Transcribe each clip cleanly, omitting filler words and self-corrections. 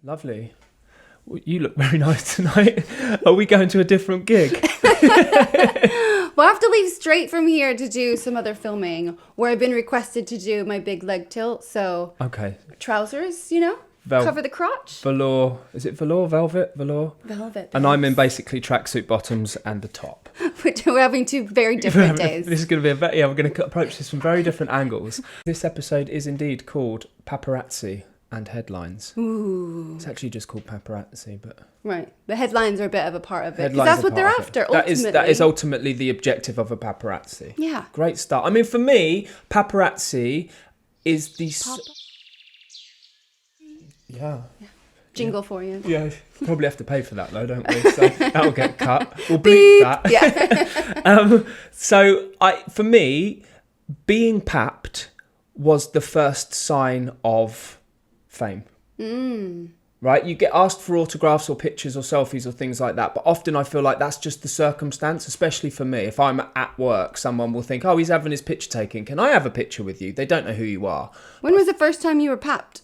Lovely. Well, you look very nice tonight. Are we going to a different gig? Well, I have to leave straight from here to do some other filming where I've been requested to do my big leg tilt. So, Okay. Trousers, cover the crotch. Velour. Is it velour? Velvet? Velour? Velvet. And I'm in basically tracksuit bottoms and a top. We're having two very different days. This is going to be we're going to approach this from very different angles. This episode is indeed called Paparazzi and Headlines. Ooh. It's actually just called Paparazzi, but... Right. The headlines are a bit of a part of it. Headlines That's are what they're part of after, it. ultimately. That is ultimately the objective of a paparazzi. Yeah. Great start. I mean, for me, paparazzi is the... Yeah. Jingle for you. Yeah, probably have to pay for that though, don't we? So that'll get cut. We'll bleep that. Yeah. For me, being papped was the first sign of fame. Right? You get asked for autographs or pictures or selfies or things like that, but often I feel like that's just the circumstance, especially for me. If I'm at work, someone will think, oh, he's having his picture taken. Can I have a picture with you? They don't know who you are. When was the first time you were papped?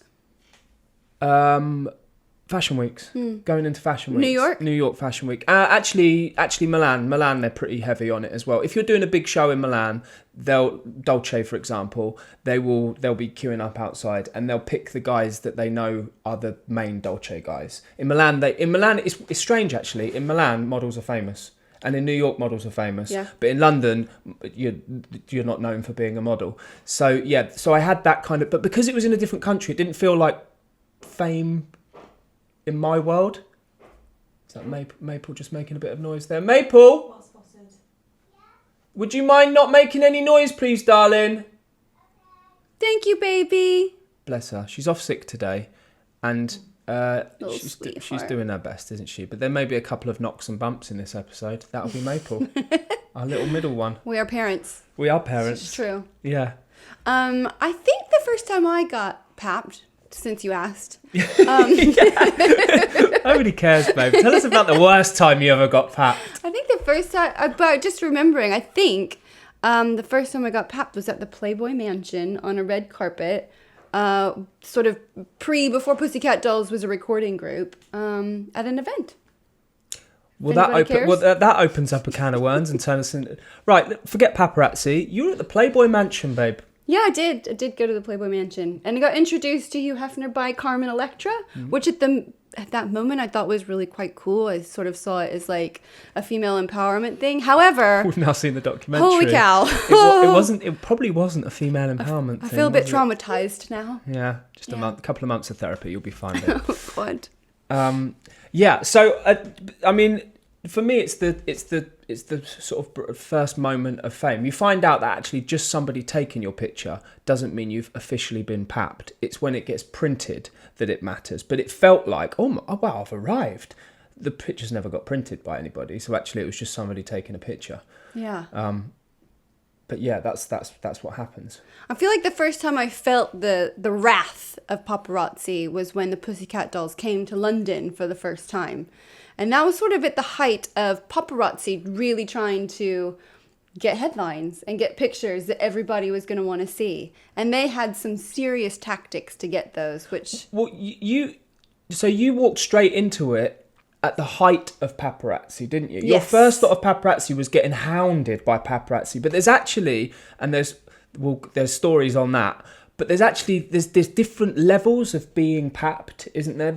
Fashion weeks. Going into fashion weeks. New York Fashion Week. Actually Milan, they're pretty heavy on it as well. If you're doing a big show in Milan, Dolce, for example, they'll be queuing up outside and they'll pick the guys that they know are the main Dolce guys. In Milan, it's strange actually. In Milan, models are famous. And in New York, models are famous. Yeah. But in London, you're not known for being a model. So I had that kind of... But because it was in a different country, it didn't feel like fame... in my world. Is that Maple just making a bit of noise there? Maple! Well spotted. Would you mind not making any noise, please, darling? Thank you, baby. Bless her. She's off sick today. And she's doing her best, isn't she? But there may be a couple of knocks and bumps in this episode. That'll be Maple. Our little middle one. We are parents. We are parents. It's true. Yeah. I think the first time I got papped, since you asked. Nobody cares, babe. Tell us about the worst time you ever got papped. I think the first time, but just remembering, I think the first time I got papped was at the Playboy Mansion on a red carpet, sort of before Pussycat Dolls was a recording group, at an event. Well, that opens up a can of worms and turns us into... Right, forget paparazzi. You were at the Playboy Mansion, babe. Yeah, I did. I did go to the Playboy Mansion. And I got introduced to Hugh Hefner by Carmen Electra, which at that moment I thought was really quite cool. I sort of saw it as like a female empowerment thing. However... We've now seen the documentary. Holy cow. It probably wasn't a female empowerment thing. I feel a bit traumatized now. Yeah, just a couple of months of therapy, you'll be fine, babe. Oh, God. Yeah, so, I mean... For me, it's the sort of first moment of fame. You find out that actually just somebody taking your picture doesn't mean you've officially been papped. It's when it gets printed that it matters. But it felt like, oh wow, I've arrived. The pictures never got printed by anybody, so actually it was just somebody taking a picture. Yeah. But yeah, that's what happens. I feel like the first time I felt the wrath of paparazzi was when the Pussycat Dolls came to London for the first time. And that was sort of at the height of paparazzi really trying to get headlines and get pictures that everybody was going to want to see. And they had some serious tactics to get those, which... Well, you walked straight into it at the height of paparazzi, didn't you? Yes. Your first thought of paparazzi was getting hounded by paparazzi. But there's actually, and there's stories on that, but there's different levels of being papped, isn't there?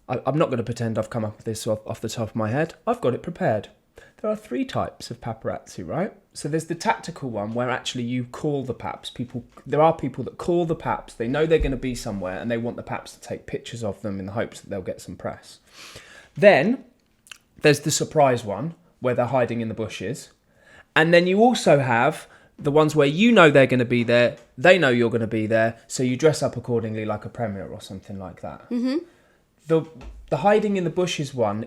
I'm not going to pretend I've come up with this off the top of my head. I've got it prepared. There are 3 types of paparazzi, right? So there's the tactical one where actually you call the paps. There are people that call the paps. They know they're going to be somewhere and they want the paps to take pictures of them in the hopes that they'll get some press. Then there's the surprise one where they're hiding in the bushes. And then you also have the ones where you know they're going to be there. They know you're going to be there. So you dress up accordingly like a premiere or something like that. Mm-hmm. The hiding in the bushes one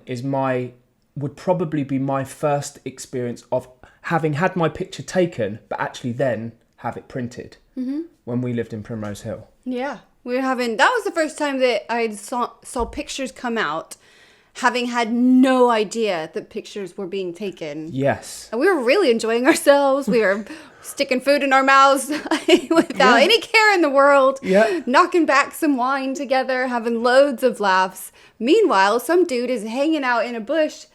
would probably be my first experience of having had my picture taken, but actually then have it printed when we lived in Primrose Hill. Yeah, that was the first time that I saw pictures come out, having had no idea that pictures were being taken. Yes. And we were really enjoying ourselves. We were sticking food in our mouths without any care in the world. Yeah. Knocking back some wine together, having loads of laughs. Meanwhile, some dude is hanging out in a bush,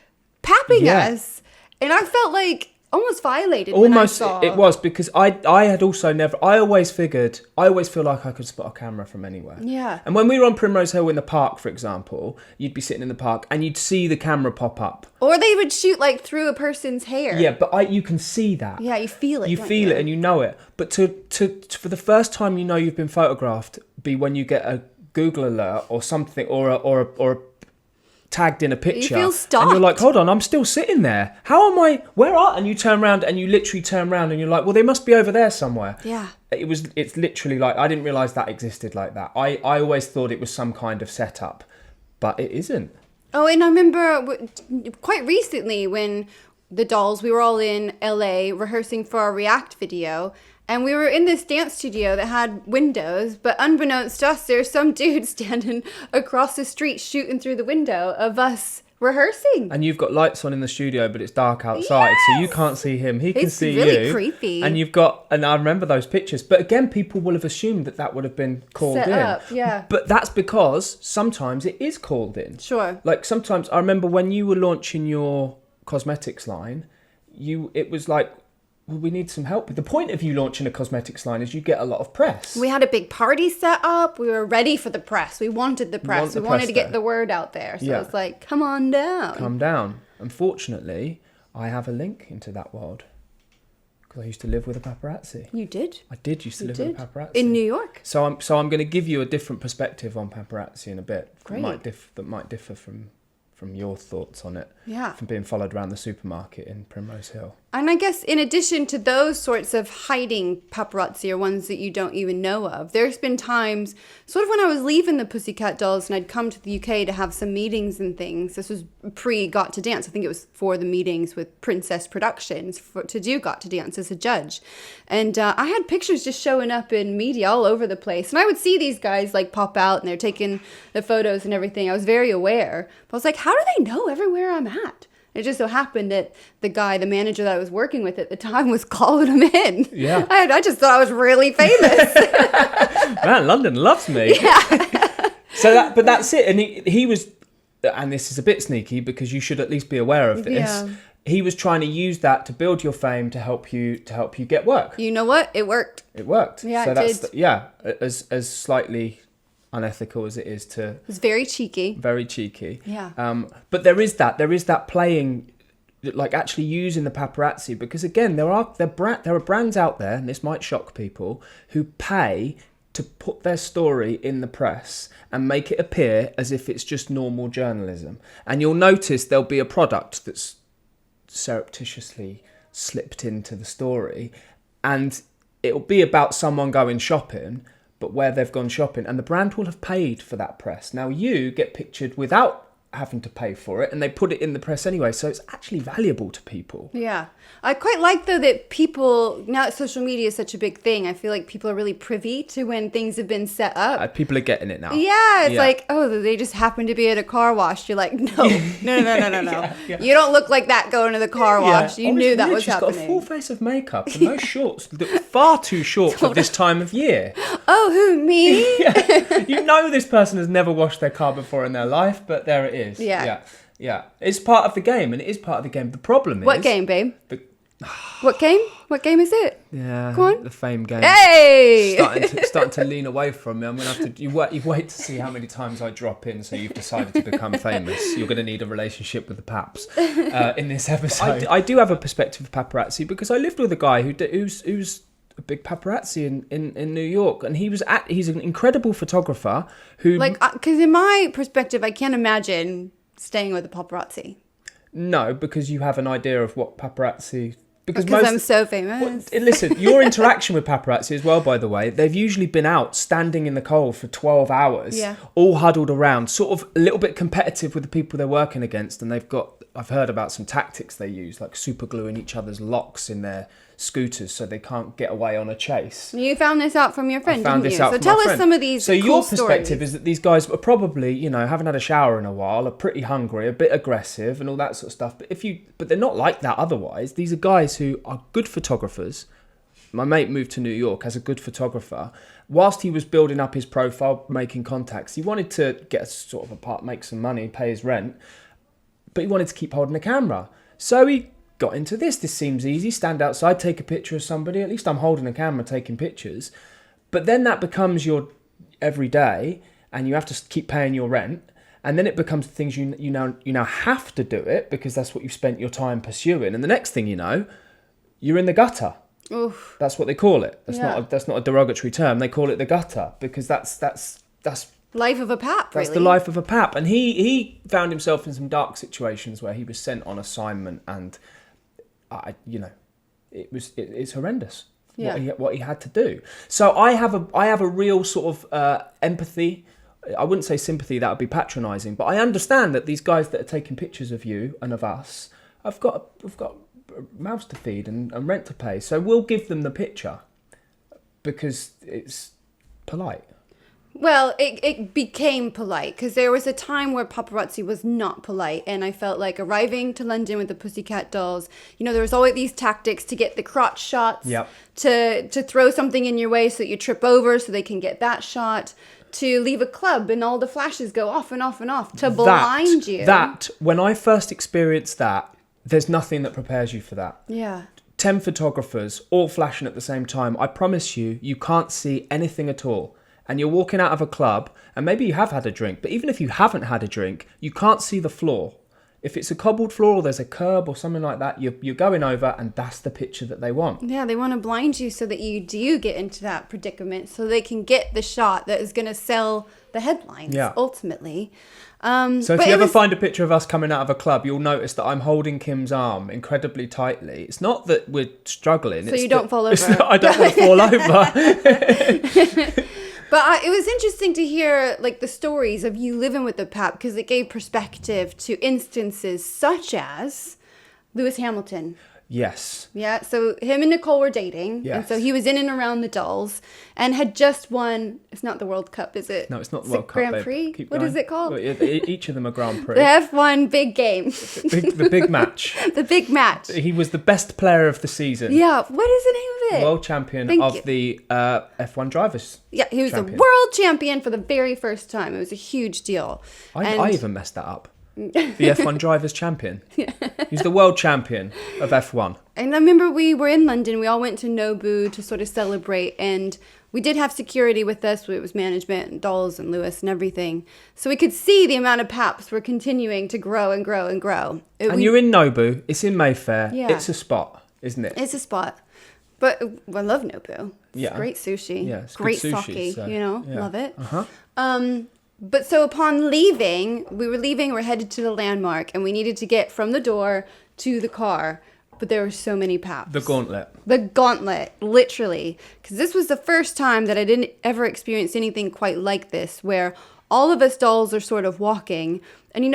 papping us. And I felt like almost violated when I saw. It was, because I had also never, I always feel like I could spot a camera from anywhere. Yeah. And when we were on Primrose Hill in the park, for example, you'd be sitting in the park and you'd see the camera pop up. Or they would shoot like through a person's hair. Yeah, but you can see that. Yeah, you feel it. You feel it and you know it. But to for the first time you know you've been photographed, be when you get a Google alert or something, or a tagged in a picture. You feel stalked. And you're like, hold on, I'm still sitting there. How am I? Where are? And you turn around and you literally turn around and you're like, well, they must be over there somewhere. Yeah. It's literally like, I didn't realise that existed like that. I always thought it was some kind of setup, but it isn't. Oh, and I remember quite recently when the dolls, we were all in LA rehearsing for our React video. And we were in this dance studio that had windows, but unbeknownst to us, there's some dude standing across the street shooting through the window of us rehearsing. And you've got lights on in the studio, but it's dark outside, so you can't see him. He can see you. It's really creepy. And I remember those pictures. But again, people will have assumed that would have been called Set in. up, yeah. But that's because sometimes it is called in. Sure. Like sometimes, I remember when you were launching your cosmetics line, it was like, well, we need some help. The point of you launching a cosmetics line is you get a lot of press. We had a big party set up. We were ready for the press. We wanted the press. We wanted to get the word out there. So it's like, come on down. Come down. Unfortunately, I have a link into that world. Because I used to live with a paparazzi. You did? I did used to live with a paparazzi. In New York? So I'm going to give you a different perspective on paparazzi in a bit. Great. That might differ from your thoughts on it. Yeah. From being followed around the supermarket in Primrose Hill. And I guess in addition to those sorts of hiding paparazzi or ones that you don't even know of, there's been times, sort of when I was leaving the Pussycat Dolls and I'd come to the UK to have some meetings and things. This was pre-Got to Dance. I think it was for the meetings with Princess Productions to do Got to Dance as a judge. And I had pictures just showing up in media all over the place. And I would see these guys like pop out and they're taking the photos and everything. I was very aware. But I was like, how do they know everywhere I'm at? It just so happened that the manager that I was working with at the time was calling him in. Yeah. I just thought I was really famous. Man, London loves me. Yeah. But that's it. And he was, and this is a bit sneaky because you should at least be aware of this. Yeah. He was trying to use that to build your fame to help you get work. You know what? It worked. It worked. Yeah, so it did. As slightly unethical as it is to... It's very cheeky. Very cheeky. Yeah. But there is that playing, like actually using the paparazzi, because again, there are brands out there, and this might shock people, who pay to put their story in the press and make it appear as if it's just normal journalism. And you'll notice there'll be a product that's surreptitiously slipped into the story, and it'll be about someone going shopping, but where they've gone shopping, and the brand will have paid for that press. Now you get pictured without having to pay for it, and they put it in the press anyway, so it's actually valuable to people. Yeah. I quite like, though, that people, now that social media is such a big thing, I feel like people are really privy to when things have been set up. People are getting it now. Yeah, it's like, oh, they just happen to be at a car wash. You're like, no. Yeah. You don't look like that going to the car wash. You knew that was happening. She's got a full face of makeup and those shorts look far too short for this time of year. Oh, who, me? Yeah. You know this person has never washed their car before in their life, but there it is. Yeah. It's part of the game, and it is part of the game. The problem is... What game, babe? What game? What game is it? Yeah, go on. The fame game. Hey! Starting to lean away from me. I'm gonna have to. You wait to see how many times I drop in. So you've decided to become famous. You're gonna need a relationship with the paps in this episode. I do have a perspective of paparazzi because I lived with a guy who's a big paparazzi in New York, and he's an incredible photographer who because in my perspective, I can't imagine staying with a paparazzi. No, because you have an idea of what paparazzi. Because I'm so famous. Listen, your interaction with paparazzi as well, by the way, they've usually been out standing in the cold for 12 hours, all huddled around, sort of a little bit competitive with the people they're working against. And I've heard about some tactics they use, like super gluing each other's locks in their scooters so they can't get away on a chase. You found this out from your friend, didn't you? So tell us some of these So cool your perspective stories. is that these guys are probably, haven't had a shower in a while, are pretty hungry, a bit aggressive and all that sort of stuff. But they're not like that otherwise. These are guys who are good photographers, my mate moved to New York as a good photographer. Whilst he was building up his profile, making contacts, he wanted to get a sort of a part, make some money, pay his rent, but he wanted to keep holding a camera. So he got into this. This seems easy. Stand outside, take a picture of somebody. At least I'm holding a camera, taking pictures. But then that becomes your everyday, and you have to keep paying your rent. And then it becomes things you now have to do it because that's what you've spent your time pursuing. And the next thing you know, you're in the gutter. Oof. That's what they call it. Yeah. That's not a derogatory term. They call it the gutter because that's Life of a pap, really. that's the life of a pap. And he found himself in some dark situations where he was sent on assignment, and it's horrendous. Yeah. What he had to do. So I have a real sort of empathy. I wouldn't say sympathy, that would be patronising, but I understand that these guys that are taking pictures of you and of us have got mouths to feed and rent to pay. So we'll give them the picture because it's polite. Well, it became polite because there was a time where paparazzi was not polite, and I felt like arriving to London with the Pussycat Dolls, there was always these tactics to get the crotch shots, Yep. to throw something in your way so that you trip over so they can get that shot, to leave a club and all the flashes go off and off and off to blind you. When I first experienced that, there's nothing that prepares you for that. Yeah. 10 photographers all flashing at the same time. I promise you can't see anything at all. And you're walking out of a club, and maybe you have had a drink, but even if you haven't had a drink, you can't see the floor. If it's a cobbled floor or there's a curb or something like that, you're going over, and that's the picture that they want. Yeah, they want to blind you so that you do get into that predicament, so they can get the shot that is going to sell the headlines, ultimately. So if you ever find a picture of us coming out of a club, you'll notice that I'm holding Kim's arm incredibly tightly. It's not that we're struggling. So you don't fall over. I don't want to fall over. But it was interesting to hear the stories of you living with the pap, because it gave perspective to instances such as Lewis Hamilton. Yes. Yeah, so him and Nicole were dating, yes. and so he was in and around the Dolls, and had just won. It's not the World Cup, is it? No, it's not the World Cup. Grand Prix. What is it called? Well, each of them a Grand Prix. The F1 big game. The big match. The big match. He was the best player of the season. Yeah. What is the name of it? World champion of the F1 drivers. Yeah, he was the world champion for the very first time. It was a huge deal. I even messed that up. The F1 drivers champion. Yeah. He's the world champion of F1. And I remember we were in London. We all went to Nobu to sort of celebrate. And we did have security with us. It was management and Dolls and Lewis and everything. So we could see the amount of paps were continuing to grow and grow and grow. You're in Nobu. It's in Mayfair. Yeah. It's a spot, isn't it? It's a spot. But I love Nobu. It's Yeah. great sushi. Yeah, it's great good sushi, sake. so, yeah. Love it. Uh-huh. But so upon leaving, we're headed to the landmark, and we needed to get from the door to the car. But there were so many paps. The gauntlet. The gauntlet, literally. Because this was the first time that I didn't ever experience anything quite like this, where all of us dolls are sort of walking. And,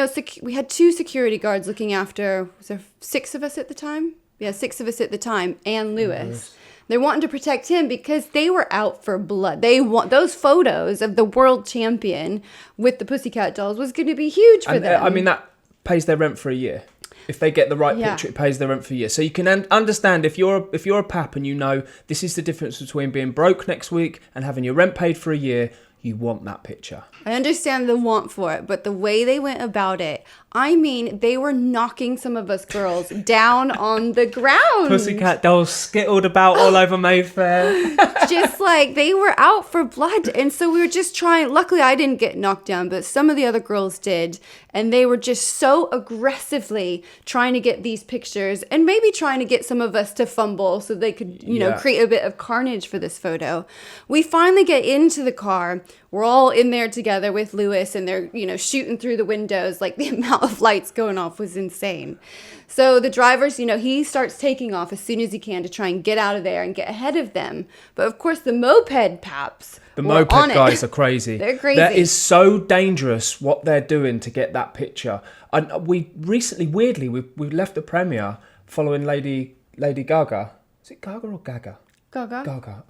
we had 2 security guards looking after, was there 6 of us at the time? Yeah, 6 of us at the time, and Lewis. They're wanting to protect him because they were out for blood. They want those photos of the world champion with the Pussycat Dolls was going to be huge for them. I mean, that pays their rent for a year. If they get the right picture, it pays their rent for a year. So you can understand if you're a pap and this is the difference between being broke next week and having your rent paid for a year. You want that picture. I understand the want for it, but the way they went about it, I mean, they were knocking some of us girls down on the ground. Pussycat Dolls skittled about all over Mayfair. Just they were out for blood. And so we were just trying. Luckily, I didn't get knocked down, but some of the other girls did. And they were just so aggressively trying to get these pictures and maybe trying to get some of us to fumble so they could, create a bit of carnage for this photo. We finally get into the car. We're all in there together with Lewis, and they're, shooting through the windows. The amount of lights going off was insane. So the drivers, he starts taking off as soon as he can to try and get out of there and get ahead of them. But of course, the moped paps. The moped guys are crazy. They're crazy. That is so dangerous what they're doing to get that picture. And we recently, weirdly, we left the premiere following Lady Gaga. Is it Gaga or Gaga? Gaga. Gaga.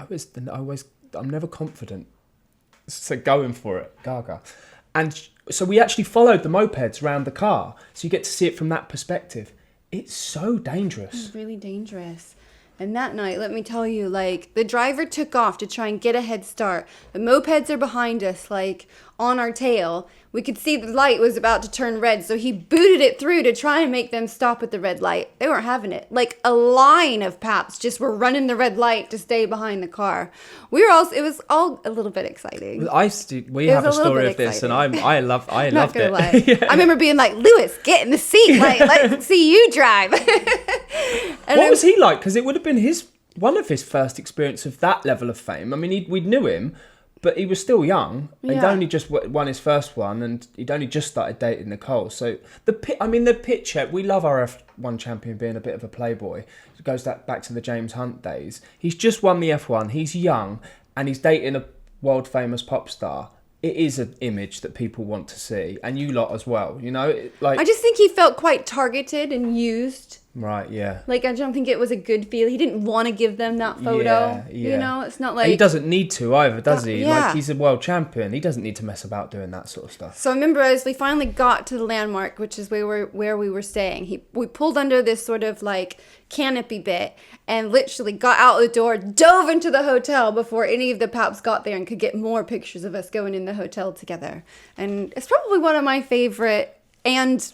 I'm never confident. So going for it, Gaga. And so we actually followed the mopeds around the car. So you get to see it from that perspective. It's so dangerous. It's really dangerous. And that night, let me tell you, like, the driver took off to try and get a head start. The mopeds are behind us, like, on our tail. We could see the light was about to turn red, so he booted it through to try and make them stop at the red light. They weren't having it. Like, a line of paps just were running the red light to stay behind the car. It was all a little bit exciting. We have a story of this, and I loved it. Lie. Yeah. I remember being like, Lewis, get in the seat. Like, let's see you drive. What was he like? Because it would have been one of his first experience of that level of fame. I mean, we knew him, but he was still young. Yeah. He'd only just won his first one, and he'd only just started dating Nicole. So the picture, we love our F1 champion being a bit of a playboy. It goes back to the James Hunt days. He's just won the F1. He's young, and he's dating a world famous pop star. It is an image that people want to see, and you lot as well. You know, I just think he felt quite targeted and used. Right, yeah. Like, I don't think it was a good feel. He didn't want to give them that photo. Yeah. You know, it's not like... And he doesn't need to either, does he? Yeah. Like, he's a world champion. He doesn't need to mess about doing that sort of stuff. So I remember as we finally got to the landmark, which is where we were staying, we pulled under this sort of like canopy bit and literally got out the door, dove into the hotel before any of the paps got there and could get more pictures of us going in the hotel together. And it's probably one of my favorite and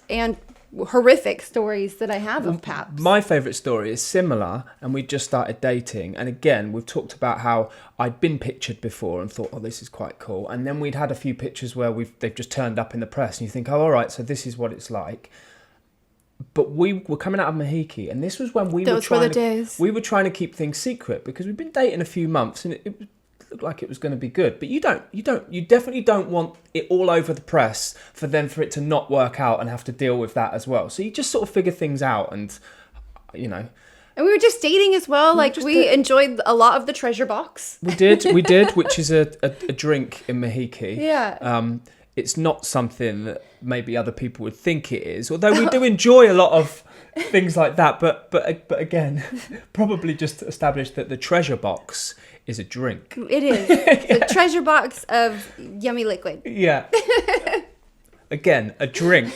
horrific stories that I have of paps. My favourite story is similar, and we just started dating. And again, we've talked about how I'd been pictured before and thought, oh, this is quite cool. And then we'd had a few pictures where they've just turned up in the press, and you think, oh, all right, so this is what it's like. But we were coming out of Mahiki, and this was when we were trying to keep things secret, because we've been dating a few months, and it looked like it was going to be good. But you definitely don't want it all over the press for it to not work out and have to deal with that as well. So you just sort of figure things out, and you know. And we were just dating as well. We enjoyed a lot of the treasure box. We did, which is a drink in Mahiki. Yeah. It's not something that maybe other people would think it is, although we do enjoy a lot of things like that. But again, probably just establish that the treasure box is a drink. It is. It's a treasure box of yummy liquid. Yeah. Again, a drink.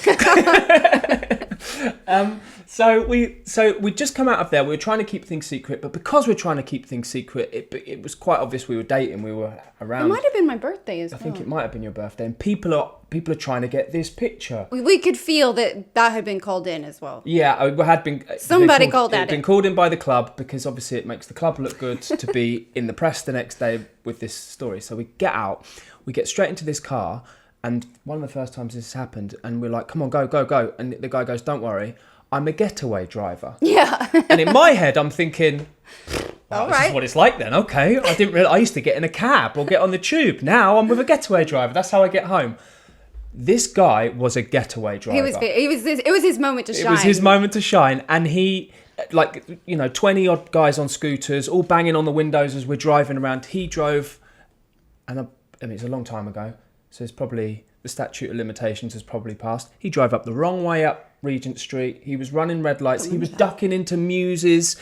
So we just come out of there. We were trying to keep things secret, but because we're trying to keep things secret, it was quite obvious we were dating. We were around. It might have been my birthday as well. I think it might have been your birthday, and people are trying to get this picture. We could feel that had been called in as well. Yeah, it had been. Somebody called that in. It had been called in by the club, because obviously it makes the club look good to be in the press the next day with this story. So we get out, we get straight into this car, and one of the first times this happened, and we're like, come on, go, go, go. And the guy goes, don't worry, I'm a getaway driver. Yeah. And in my head, I'm thinking, wow, this right. is what it's like then. Okay. I didn't realize I used to get in a cab or get on the tube. Now I'm with a getaway driver. That's how I get home. This guy was a getaway driver. It was his moment to shine. It was his moment to shine. And he, 20 odd guys on scooters, all banging on the windows as we're driving around. He drove, and I mean, it's a long time ago, so it's probably, the statute of limitations has probably passed. He drove up the wrong way up Regent Street. He was running red lights. He was ducking into muses,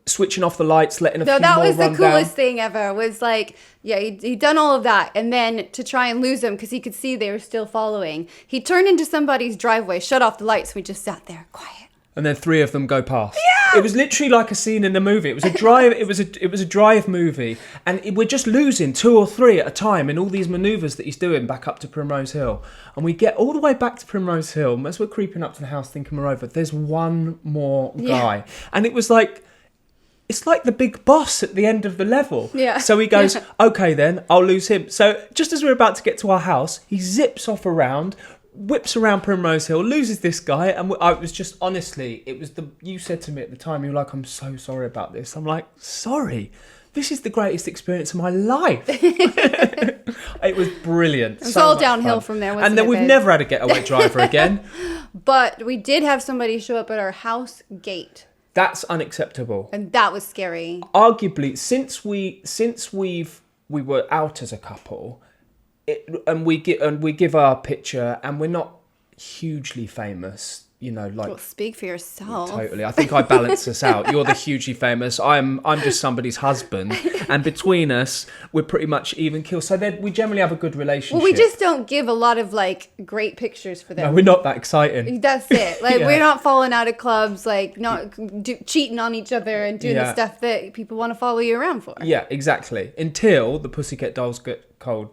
switching off the lights, letting a few more run down. That was the coolest thing ever. Was like, yeah, he'd done all of that, and then to try and lose them because he could see they were still following, he turned into somebody's driveway, shut off the lights. We just sat there quiet. And then 3 of them go past. Yeah! It was literally like a scene in a movie. It was a drive. it was a drive movie, and we're just losing 2 or 3 at a time in all these manoeuvres that he's doing back up to Primrose Hill. And we get all the way back to Primrose Hill, and as we're creeping up to the house, thinking we're over, there's one more guy, and it was like, it's like the big boss at the end of the level. Yeah. So he goes, okay, then I'll lose him. So just as we're about to get to our house, he zips off around, whips around Primrose Hill, loses this guy, and I was just, honestly, you said to me at the time, you were like, I'm so sorry about this. I'm like, sorry, this is the greatest experience of my life. It was brilliant. It was all downhill from there, wasn't it? And then we've never had a getaway driver again. But we did have somebody show up at our house gate. That's unacceptable. And that was scary. Arguably, since we were out as a couple, and we give our picture, and we're not hugely famous like... Well, speak for yourself. Totally. I think I balance us out. You're the hugely famous. I'm just somebody's husband. And between us, we're pretty much even keel. So we generally have a good relationship. Well, we just don't give a lot of, like, great pictures for them. No, we're not that exciting. That's it. Like, Yeah. we're not falling out of clubs, like, not cheating on each other and doing the Yeah. stuff that people want to follow you around for. Yeah, exactly. Until the Pussycat Dolls get cold.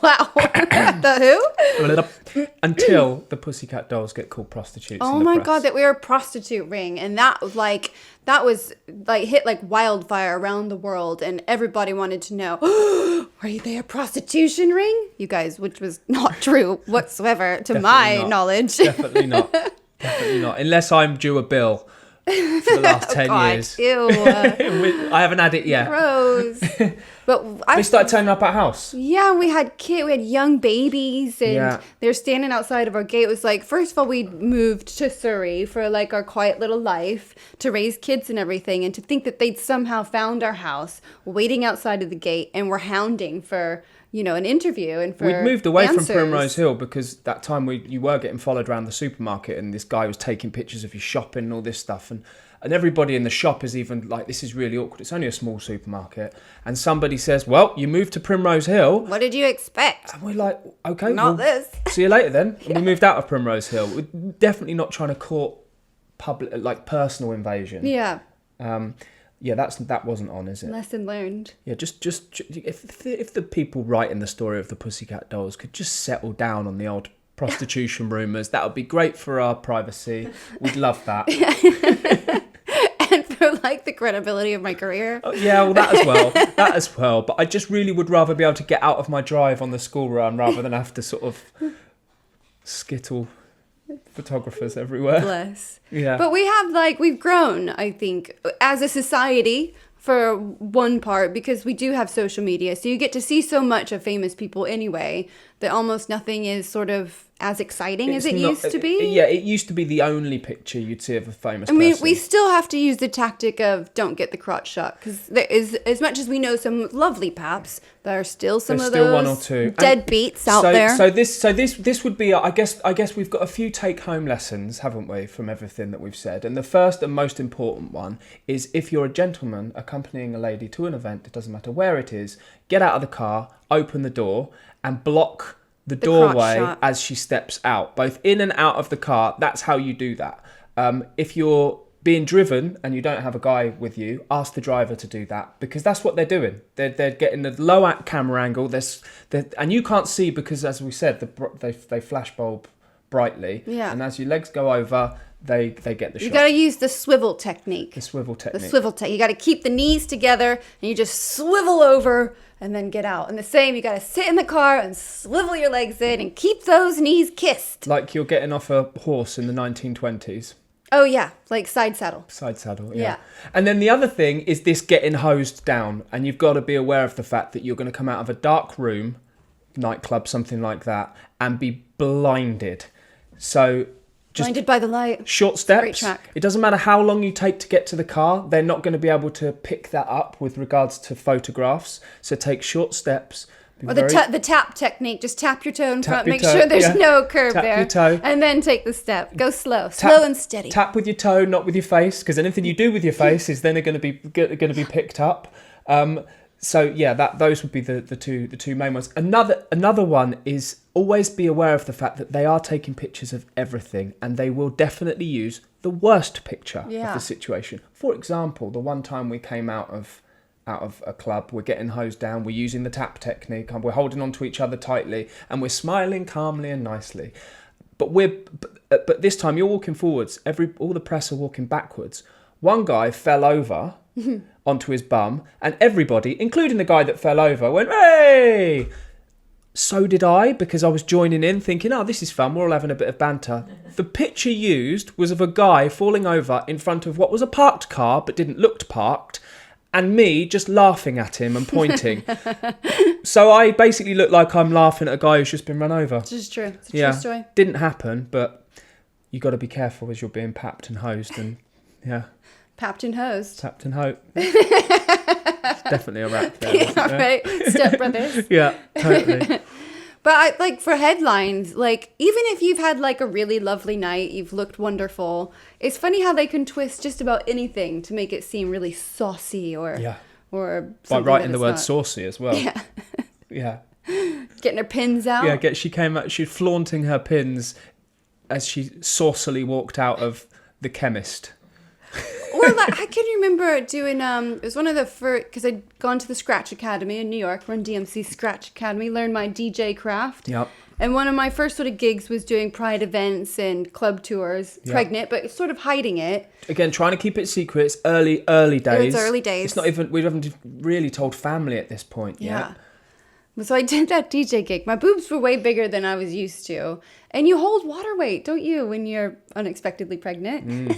Wow. The who? Until the Pussycat Dolls get called prostitutes. Oh in the my press. God, that we were a prostitute ring. And that was like hit like wildfire around the world. And everybody wanted to know, are they a prostitution ring? You guys, which was not true whatsoever to my not. knowledge. Definitely not. Definitely not. Unless I'm due a bill for the last 10 God, years. Ew. I haven't had it yet. Gross. But They started turning up at house. yeah, we had young babies, and Yeah. they're standing outside of our gate. It was like, first of all, we moved to Surrey for like our quiet little life to raise kids and everything, and to think that they'd somehow found our house, waiting outside of the gate, and were hounding for an interview and for We'd moved away answers. from Primrose Hill because that time you were getting followed around the supermarket, and this guy was taking pictures of you shopping and all this stuff, and everybody in the shop is even like, this is really awkward. It's only a small supermarket, and somebody says, "Well, you moved to Primrose Hill." What did you expect? And we're like, "Okay, Not well, this." See you later then." And we moved out of Primrose Hill. We're definitely not trying to court public, like, personal invasion. Yeah, Yeah, that wasn't on, is it? lesson learned. Yeah, just if the people writing the story of the Pussycat Dolls could just settle down on the old prostitution rumours, that would be great for our privacy. We'd love that. And for like the credibility of my career. Yeah, well, that as well. But I just really would rather be able to get out of my drive on the school run rather than have to sort of skittle photographers everywhere. Bless. Yeah. But we've grown, I think, as a society, for one part, because we do have social media. So you get to see so much of famous people anyway, that almost nothing is sort of as exciting as it used to be. Yeah, it used to be the only picture you'd see of a famous I mean, person. we still have to use the tactic of don't get the crotch shot, because there is, as much as we know some lovely paps, there are still some There's of still those one or two deadbeats out there. So this would be, I guess we've got a few take-home lessons, haven't we, from everything that we've said. And the first and most important one is, if you're a gentleman accompanying a lady to an event, it doesn't matter where it is, get out of the car, open the door, and block the doorway crotch shot. as she steps out, both in and out of the car. That's how you do that. If you're being driven and you don't have a guy with you, ask the driver to do that, because that's what they're doing. They're getting the low at camera angle. And you can't see because, as we said, they flash bulb brightly. Yeah. And as your legs go over, they get the shot. You got to use the swivel technique. The swivel technique. The swivel technique. You got to keep the knees together, and you just swivel over and then get out. And the same, you got to sit in the car and swivel your legs in and keep those knees kissed. Like you're getting off a horse in the 1920s. Oh yeah, like side saddle. Side saddle, Yeah. And then the other thing is this getting hosed down, and you've got to be aware of the fact that you're going to come out of a dark room, nightclub, something like that, and be blinded. So just Blinded by the light. short steps. Great track. It doesn't matter how long you take to get to the car. They're not going to be able to pick that up with regards to photographs. So take short steps. Be Or very- the tap technique. Just tap your toe in Tap front. your Make toe, sure there's yeah. no curve Tap there. your toe. And then take the step. Go slow. Slow and steady. Tap with your toe, not with your face, because anything you do with your face is then going to be picked up. So yeah, those would be the two main ones. Another one is, always be aware of the fact that they are taking pictures of everything, and they will definitely use the worst picture of Yeah. the situation. For example, the one time we came out of a club, we're getting hosed down, we're using the tap technique, and we're holding on to each other tightly, and we're smiling calmly and nicely. But this time you're walking forwards. All the press are walking backwards. One guy fell over onto his bum, and everybody, including the guy that fell over, went, "Hey!" So did I, because I was joining in, thinking, "Oh, this is fun. We're all having a bit of banter." The picture used was of a guy falling over in front of what was a parked car, but didn't look parked, and me just laughing at him and pointing. So I basically look like I'm laughing at a guy who's just been run over. This is true. It's a true story. Didn't happen, but you got to be careful as you're being papped and hosed, and yeah. Papped and hosed. Tapped and hope. It's definitely a rap there. Yeah, right. Step Brothers. Yeah, totally. But like for headlines, like even if you've had like a really lovely night, you've looked wonderful. It's funny how they can twist just about anything to make it seem really saucy or by something writing that the it's word not. saucy as well. Yeah. Yeah. Getting her pins out. Yeah, she came out, she's flaunting her pins as she saucily walked out of the chemist. Or like I can remember doing it was one of the first, because I'd gone to the Scratch Academy in New York, run DMC Scratch Academy, learned my DJ craft. Yep. And one of my first sort of gigs was doing pride events and club tours, pregnant, but sort of hiding it. Again, trying to keep it secret. It's early days. It's early days. It's not even, we haven't really told family at this point yet. Yeah. So I did that DJ gig. My boobs were way bigger than I was used to. And you hold water weight, don't you, when you're unexpectedly pregnant?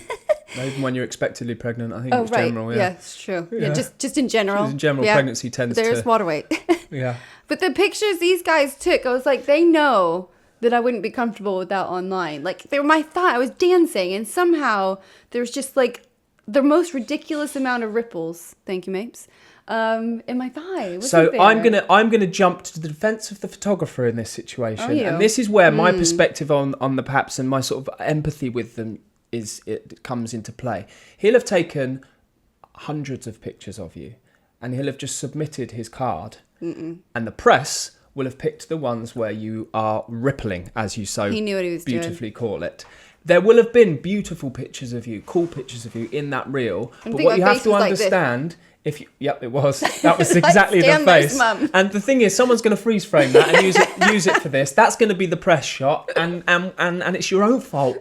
Even when you're expectedly pregnant, I think Oh, it's right. general. Yeah, it's true. Yeah, just in general. In general, pregnancy tends There's to... water weight. Yeah. But the pictures these guys took, I was like, they know that I wouldn't be comfortable with that online. Like, they were my thigh. I was dancing, and somehow there's just like the most ridiculous amount of ripples. Thank you, Mapes. In my thigh. So I'm gonna jump to the defense of the photographer in this situation, and this is where my perspective on the paps and my sort of empathy with them it comes into play. He'll have taken hundreds of pictures of you, and he'll have just submitted his card, and the press will have picked the ones where you are rippling, as you so He knew what he was beautifully call it. There will have been beautiful pictures of you, cool pictures of you in that reel, but what you have to understand. It was. That was exactly the face. And the thing is, someone's going to freeze frame that and use it for this. That's going to be the press shot, and it's your own fault.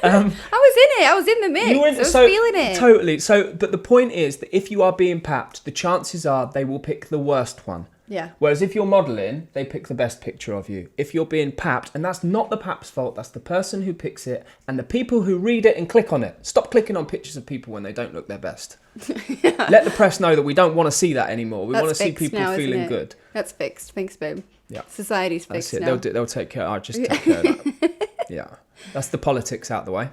I was in it. I was in the mix. I was feeling it. Totally. So, but the point is that if you are being papped, the chances are they will pick the worst one. Yeah. Whereas if you're modelling, they pick the best picture of you. If you're being papped, and that's not the pap's fault, that's the person who picks it and the people who read it and click on it. Stop clicking on pictures of people when they don't look their best. Let the press know that we don't want to see that anymore. We want to see people now, feeling good. That's fixed. Thanks, babe. Yeah. Society's fixed that's it. now. They'll take care. I'll just take care of that. Yeah. That's the politics out the way.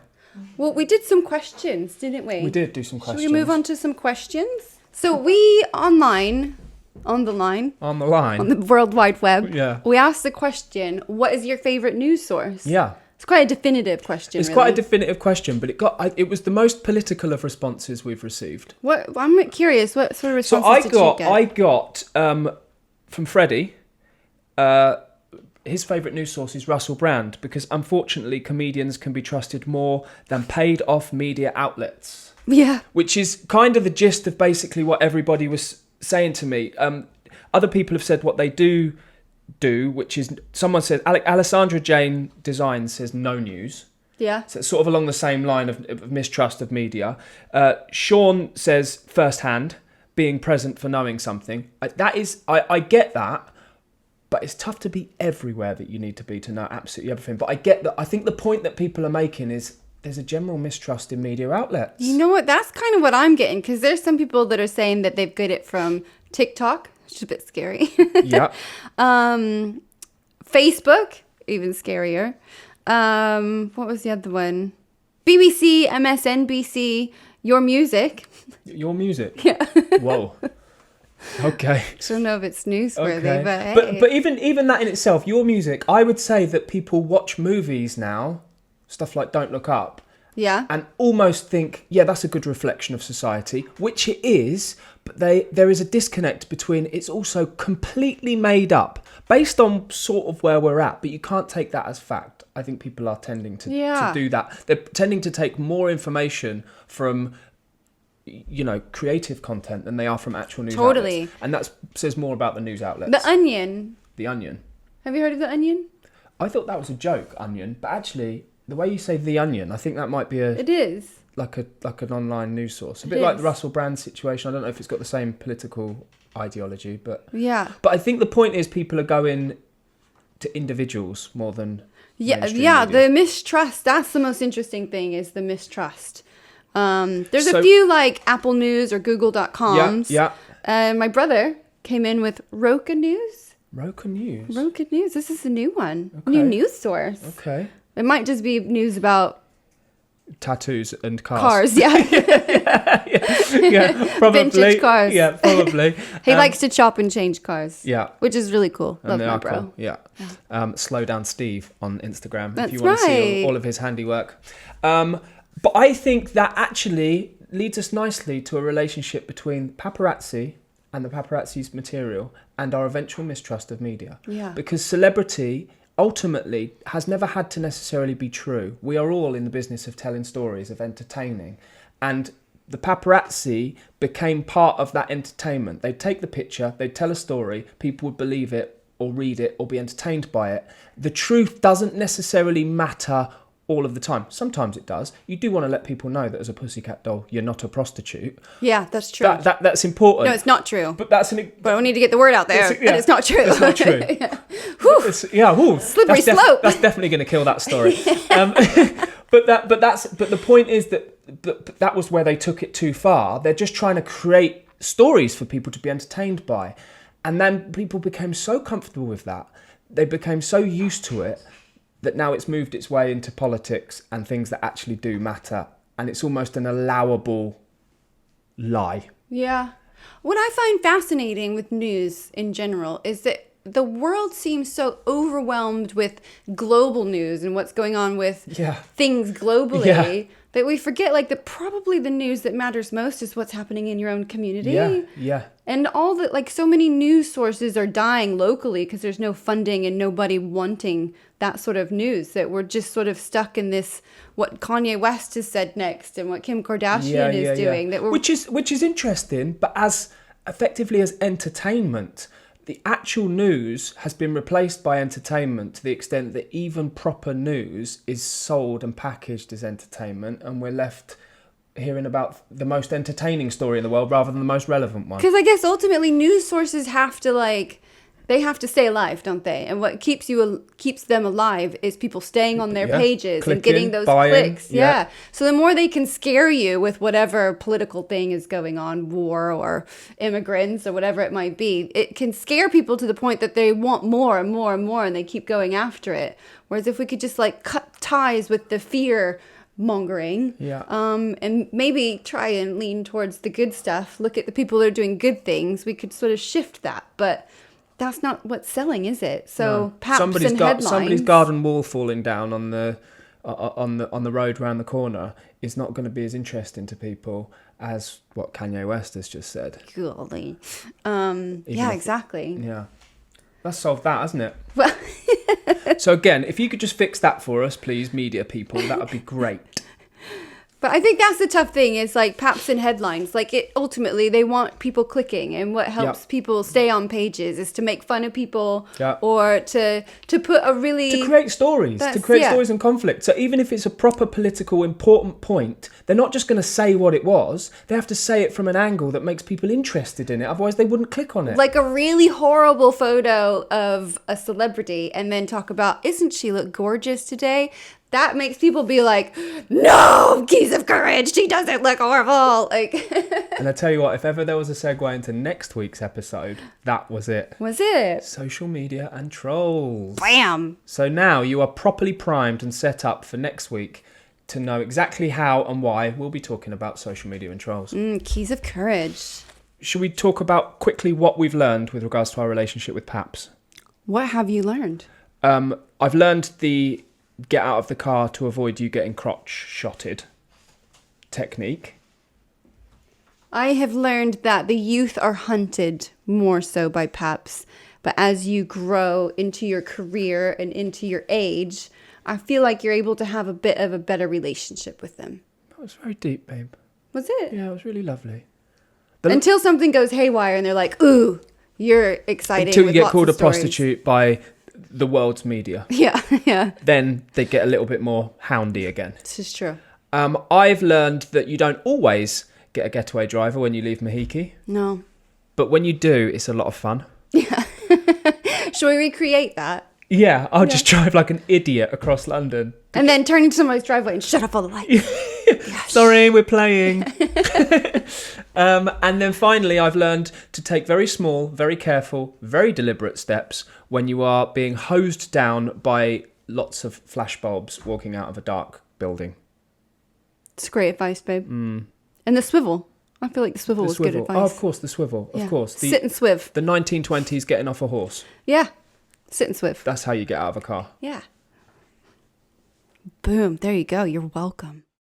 Well, we did some questions, didn't we? We did do some questions. Should we move on to some questions? So we on the World Wide Web, we asked the question, what is your favorite news source? Yeah. It's quite a definitive question. It's quite a definitive question, but it was the most political of responses we've received. I'm curious, what sort of responses did you get? I got from Freddie, his favourite news source is Russell Brand, because unfortunately comedians can be trusted more than paid off media outlets. Yeah. Which is kind of the gist of basically what everybody was saying to me. Other people have said what they do, which is, someone said, Alessandra Jane Designs says no news. Yeah. So it's sort of along the same line of mistrust of media. Sean says firsthand, being present for knowing something. I get that, but it's tough to be everywhere that you need to be to know absolutely everything. But I get that. I think the point that people are making is there's a general mistrust in media outlets. You know what? That's kind of what I'm getting, because there's some people that are saying that they've got it from TikTok, which is a bit scary. Yeah. Facebook, even scarier. What was the other one? BBC, MSNBC, Your Music. Your Music? Yeah. Whoa. Okay. I don't know if it's newsworthy, okay. but hey. But even that in itself, Your Music, I would say that people watch movies now, stuff like Don't Look Up, yeah, and almost think, yeah, that's a good reflection of society, which it is, but there is a disconnect between it's also completely made up, based on sort of where we're at, but you can't take that as fact. I think people are tending to do that. They're tending to take more information from, creative content than they are from actual news outlets. And that says more about the news outlets. The Onion. The Onion. Have you heard of The Onion? I thought that was a joke, Onion, but actually, the way you say The Onion, I think that might be It is. like an online news source. A bit like the Russell Brand situation. I don't know if it's got the same political ideology, but... Yeah. But I think the point is people are going to individuals more than... Yeah, media. the mistrust. That's the most interesting thing, is the mistrust. There's a few like Apple News or Google.coms. Yeah. My brother came in with Roka News. Roka News? Roka News. This is a new one. Okay. New news source. Okay. It might just be news about tattoos and Cars, yeah. Yeah, probably. Vintage cars. Yeah, probably. He likes to chop and change cars. Yeah. Which is really cool. And Love they my are bro. cool. Yeah. Slow Down Steve on Instagram That's if you want to see right. all of his handiwork. But I think that actually leads us nicely to a relationship between paparazzi and the paparazzi's material and our eventual mistrust of media. Yeah. Because celebrity ultimately has never had to necessarily be true. We are all in the business of telling stories, of entertaining. And the paparazzi became part of that entertainment. They'd take the picture, they'd tell a story, people would believe it or read it or be entertained by it. The truth doesn't necessarily matter all of the time. Sometimes it does. You do want to let people know that as a pussycat doll, you're not a prostitute. Yeah, that's true. That's important. No, it's not true. But that's But we need to get the word out there. yeah, It's not true. It's not true. Whew. Slippery slope. That's definitely going to kill that story. But the point is that was where they took it too far. They're just trying to create stories for people to be entertained by, and then people became so comfortable with that. They became so used to it that now it's moved its way into politics and things that actually do matter, and it's almost an allowable lie. Yeah. What I find fascinating with news in general is that the world seems so overwhelmed with global news and what's going on with things globally that we forget that probably the news that matters most is what's happening in your own community. Yeah. And all that, so many news sources are dying locally because there's no funding and nobody wanting that sort of news, that we're just sort of stuck in this, what Kanye West has said next and what Kim Kardashian is doing. That we're... Which is interesting, but as effectively as entertainment, the actual news has been replaced by entertainment to the extent that even proper news is sold and packaged as entertainment, and we're left hearing about the most entertaining story in the world rather than the most relevant one. Because I guess ultimately news sources have to they have to stay alive, don't they? And what keeps them alive is people staying on their pages and getting those clicks. Yeah. So the more they can scare you with whatever political thing is going on, war or immigrants or whatever it might be, it can scare people to the point that they want more and more and more, and they keep going after it. Whereas if we could just cut ties with the fear mongering, and maybe try and lean towards the good stuff, look at the people that are doing good things, we could sort of shift that. But that's not what's selling, is it? So paps and headlines. Somebody's garden wall falling down on the road round the corner is not going to be as interesting to people as what Kanye West has just said. Golly. Exactly. Yeah. Let's solve that, hasn't it? Well, so again, if you could just fix that for us, please, media people, that would be great. But I think that's the tough thing is paps and headlines. Ultimately, they want people clicking, and what helps people stay on pages is to make fun of people or to put a really... To create stories, stories and conflict. So even if it's a proper political important point, they're not just going to say what it was. They have to say it from an angle that makes people interested in it. Otherwise, they wouldn't click on it. Like a really horrible photo of a celebrity and then talk about, isn't she look gorgeous today? That makes people be like, no, keys of courage, she doesn't look horrible. And I tell you what, if ever there was a segue into next week's episode, that was it. Was it? Social media and trolls. Bam. So now you are properly primed and set up for next week to know exactly how and why we'll be talking about social media and trolls. Keys of courage. Should we talk about quickly what we've learned with regards to our relationship with paps? What have you learned? I've learned the get out of the car to avoid you getting crotch shotted technique. I have learned that the youth are hunted more so by paps, but as you grow into your career and into your age, I feel like you're able to have a bit of a better relationship with them. That was very deep, babe. Was it? Yeah, it was really lovely. Until something goes haywire and they're like, ooh, you're exciting. Until you get called a prostitute by the world's media. Yeah. Then they get a little bit more houndy again. This is true. I've learned that you don't always get a getaway driver when you leave Mahiki. No. But when you do, it's a lot of fun. Yeah. Shall we recreate that? Yeah, I'll just drive like an idiot across London. And then turn into somebody's driveway and shut off all the lights. Sorry, we're playing. And then finally, I've learned to take very small, very careful, very deliberate steps when you are being hosed down by lots of flashbulbs walking out of a dark building. It's great advice, babe. And the swivel. I feel like the swivel was good advice. Oh, of course, the swivel. Yeah. Of course. Sit and swiv. The 1920s getting off a horse. Yeah. Sit and swiv. That's how you get out of a car. Yeah. Boom. There you go. You're welcome.